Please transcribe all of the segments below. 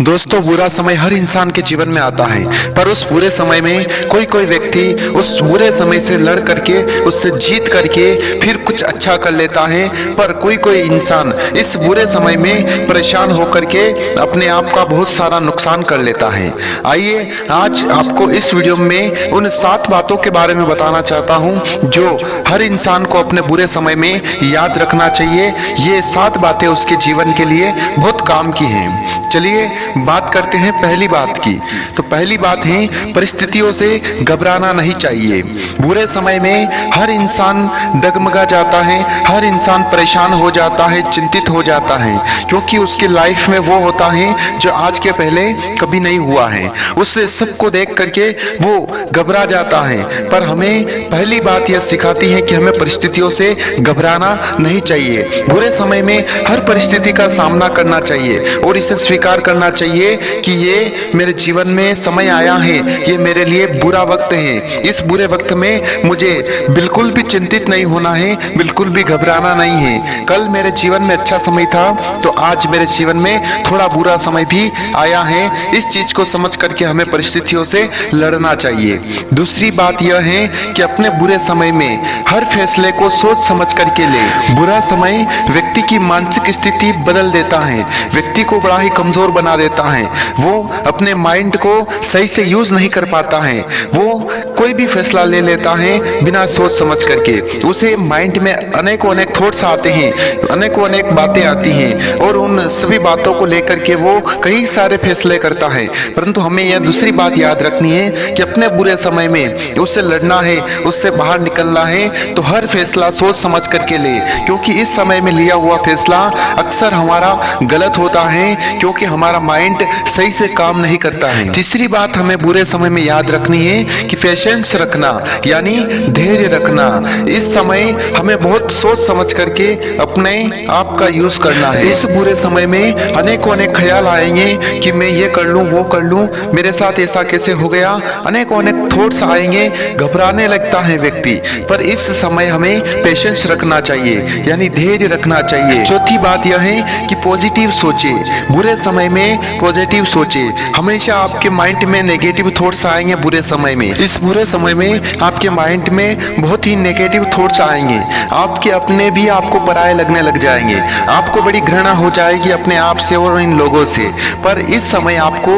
दोस्तों, बुरा समय हर इंसान के जीवन में आता है, पर उस बुरे समय में कोई कोई व्यक्ति उस बुरे समय से लड़ करके, उससे जीत करके फिर कुछ अच्छा कर लेता है। पर कोई कोई इंसान इस बुरे समय में परेशान होकर के अपने आप का बहुत सारा नुकसान कर लेता है। आइए आज आपको इस वीडियो में उन 7 बातों के बारे में बताना चाहता हूं जो हर इंसान को अपने बुरे समय में याद रखना चाहिए। ये 7 बातें उसके जीवन के लिए बहुत काम की हैं। चलिए बात करते हैं पहली बात की। तो पहली बात है, परिस्थितियों से घबराना नहीं चाहिए। बुरे समय में हर इंसान डगमगा जाता है, हर इंसान परेशान हो जाता है, चिंतित हो जाता है, क्योंकि उसकी लाइफ में वो होता है जो आज के पहले कभी नहीं हुआ है। उससे सबको देख करके वो घबरा जाता है। पर हमें पहली बात यह सिखाती है कि हमें परिस्थितियों से घबराना नहीं चाहिए। बुरे समय में हर परिस्थिति का सामना करना चाहिए और इसे स्वीकार करना चाहिए कि ये मेरे जीवन में समय आया है, ये मेरे लिए बुरा वक्त है। इस बुरे वक्त में मुझे बिल्कुल भी चिंतित नहीं होना है, बिल्कुल भी घबराना नहीं है। कल मेरे जीवन में अच्छा समय था तो आज मेरे जीवन में थोड़ा बुरा समय भी आया है। इस चीज को समझ करके हमें परिस्थितियों से लड़ना चाहिए। दूसरी बात यह है कि अपने बुरे समय में हर फैसले को सोच समझ करके ले। बुरा समय व्यक्ति की मानसिक स्थिति बदल देता है, व्यक्ति को बड़ा ही कमजोर बना देता है। वो अपने माइंड को सही से यूज नहीं कर पाता है। वो कोई भी फैसला ले लेता है बिना सोच समझ करके। उसे माइंड में अनेकों अनेक थॉट्स आते हैं, अनेकों अनेक बातें आती हैं और उन सभी बातों को लेकर के वो कई सारे फैसले करता है। परंतु हमें यह दूसरी बात याद रखनी है कि अपने बुरे समय में उससे लड़ना है, उससे बाहर निकलना है तो हर फैसला सोच समझ करके ले, क्योंकि इस समय में लिया हुआ फैसला अक्सर हमारा गलत होता है, क्योंकि हमारा माइंड सही से काम नहीं करता है। तीसरी बात हमें बुरे समय में याद रखनी है कि पेशेंस रखना, यानी धैर्य रखना। इस समय हमें बहुत सोच समझ करके अपने आप का यूज करना है। इस बुरे समय में अनेकों अनेक ख्याल आएंगे कि मैं ये कर लूं, वो कर लूं, मेरे साथ ऐसा कैसे हो गया। अनेकों अनेक थॉट्स आएंगे, घबराने लगता है व्यक्ति। पर इस समय हमें पेशेंस रखना चाहिए, यानी धैर्य रखना चाहिए। चौथी बात यह है कि पॉजिटिव सोचे। बुरे समय में पॉजिटिव सोचे। हमेशा आपके माइंड में नेगेटिव थॉट्स आएंगे बुरे समय में। इस बुरे समय में आपके माइंड में बहुत ही नेगेटिव थॉट्स आएंगे। आपके अपने भी आपको पराये लगने लग जाएंगे। आपको बड़ी घृणा हो जाएगी अपने आप से और इन लोगों से। पर इस समय आपको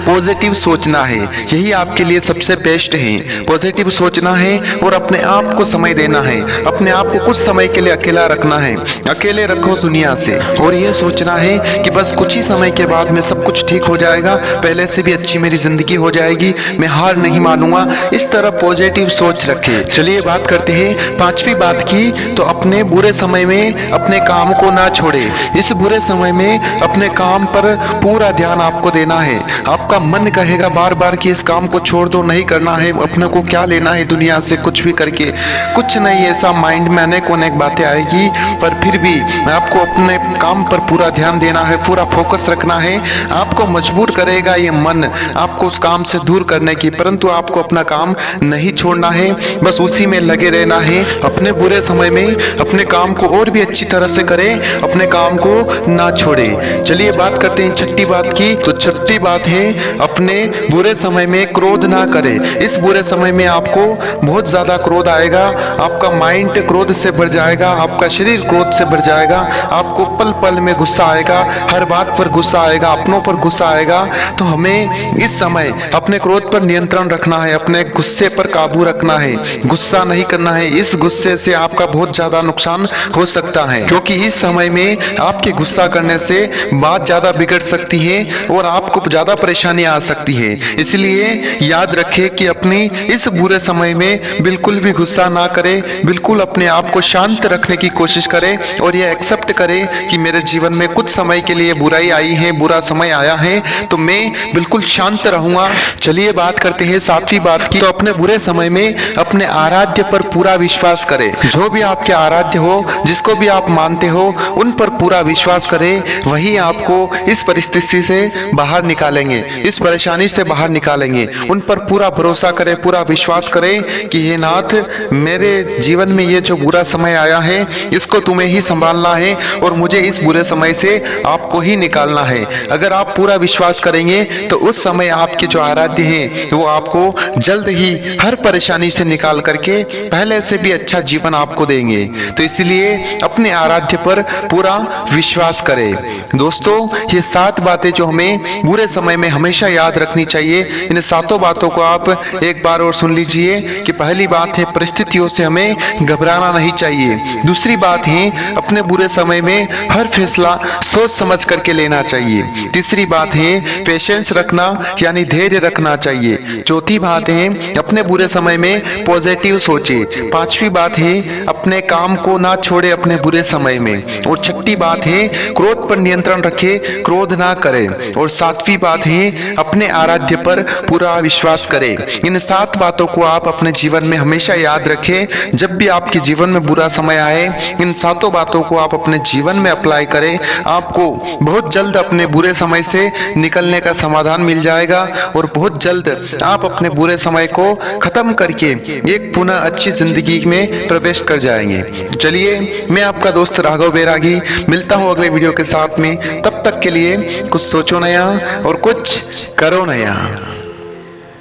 पॉजिटिव सोचना है, यही आपके लिए सबसे बेस्ट है। पॉजिटिव सोचना है और अपने आप को समय देना है। अपने आप को कुछ समय के लिए अकेला रखना है, अकेले रखो दुनिया से, और यह सोचना है कि बस कुछ ही समय के बाद में सब कुछ ठीक हो जाएगा, पहले से भी अच्छी मेरी जिंदगी हो जाएगी, मैं हार नहीं मानूंगा। इस तरह पॉजिटिव सोच रखें। चलिए बात करते हैं पांचवी बात की। तो अपने बुरे समय में अपने काम को ना छोड़े। इस बुरे समय में अपने काम पर पूरा ध्यान आपको देना है। आपका मन कहेगा बार बार कि इस काम को छोड़ दो, नहीं करना है, अपने को क्या लेना है दुनिया से, कुछ भी करके कुछ नहीं। ऐसा माइंड में अनेकों अनेक बातें आएगी, पर फिर भी आपको अपने काम पर पूरा ध्यान देना है, पूरा फोकस रखना है। आपको मजबूर करेगा ये मन आपको उस काम से दूर करने की, परंतु आपको अपना काम नहीं छोड़ना है, बस उसी में लगे रहना है। अपने बुरे समय में अपने काम को और भी अच्छी तरह से करें, अपने काम को ना छोड़े। चलिए बात करते हैं छठी बात की। तो छठी बात है, अपने बुरे समय में क्रोध ना करें। इस बुरे समय में आपको बहुत ज्यादा क्रोध आएगा, आपका माइंड क्रोध से भर जाएगा, आपका शरीर क्रोध से भर जाएगा, आपको पल पल में गुस्सा आएगा, हर बात पर गुस्सा आएगा, अपनों पर गुस्सा आएगा। तो हमें इस समय अपने क्रोध पर नियंत्रण रखना है, अपने गुस्से पर काबू रखना है, गुस्सा नहीं करना है। इस गुस्से से आपका बहुत ज्यादा नुकसान हो सकता है, क्योंकि इस समय में आपके गुस्सा करने से बात ज्यादा बिगड़ सकती है और आपको ज्यादा परेशानी आ सकती है। इसलिए याद रखें कि अपनी इस बुरे समय में बिल्कुल भी गुस्सा ना करें, बिल्कुल अपने आप को शांत रखने की कोशिश करें और ये एक्सेप्ट करें कि मेरे जीवन में कुछ समय के लिए बुराई आई है, बुरा समय आया है, तो मैं बिल्कुल शांत रहूंगा। चलिए बात करते हैं सातवीं बात की। तो अपने बुरे समय में अपने आराध्य पर पूरा विश्वास करें। जो भी आपके आराध्य हो, जिसको भी आप मानते हो, उन पर पूरा विश्वास करें। वही आपको इस परिस्थिति से बाहर निकालेंगे, इस परेशानी से बाहर निकालेंगे। उन पर पूरा भरोसा करें, पूरा विश्वास करें कि हे नाथ, मेरे जीवन में ये जो बुरा समय आया है इसको तुम्हें ही संभालना है और मुझे इस बुरे समय से आपको ही निकालना है। अगर आप पूरा विश्वास करेंगे तो उस समय आपके जो आराध्य हैं वो आपको जल्द ही हर परेशानी से निकाल करके पहले से भी अच्छा जीवन आपको देंगे। तो इसलिए अपने आराध्य पर पूरा विश्वास करें। दोस्तों, ये 7 बातें जो हमें बुरे समय में हमेशा याद रखनी चाहिए, इन 7 बातों को आप एक बार और सुन लीजिए कि पहली बात है, परिस्थितियों से हमें घबराना नहीं चाहिए। दूसरी बात है, अपने बुरे समय में हर फैसला सोच समझ करके लेना चाहिए। तीसरी बात है, पेशेंस रखना यानी धैर्य रखना चाहिए। चौथी बात है, अपने बुरे समय में पॉजिटिव सोचे। पांचवी बात है, अपने काम को ना छोड़े अपने बुरे समय में। और छठी बात है, क्रोध पर नियंत्रण रखे, क्रोध ना करे। और सातवीं बात है, अपने आराध्य पर पूरा विश्वास करें। इन 7 बातों को आप अपने जीवन में हमेशा याद रखें। जब भी आपके जीवन में बुरा समय आए, इन 7 बातों को आप अपने जीवन में अप्लाई करें। आपको बहुत जल्द अपने बुरे समय से निकलने का समाधान मिल जाएगा और बहुत जल्द आप अपने बुरे समय को खत्म करके एक पुनः अच्छी जिंदगी में प्रवेश कर जाएंगे। चलिए, मैं आपका दोस्त राघव बैरागी मिलता हूँ अगले वीडियो के साथ में। तब तक के लिए कुछ सोचो नया और कुछ करो नया।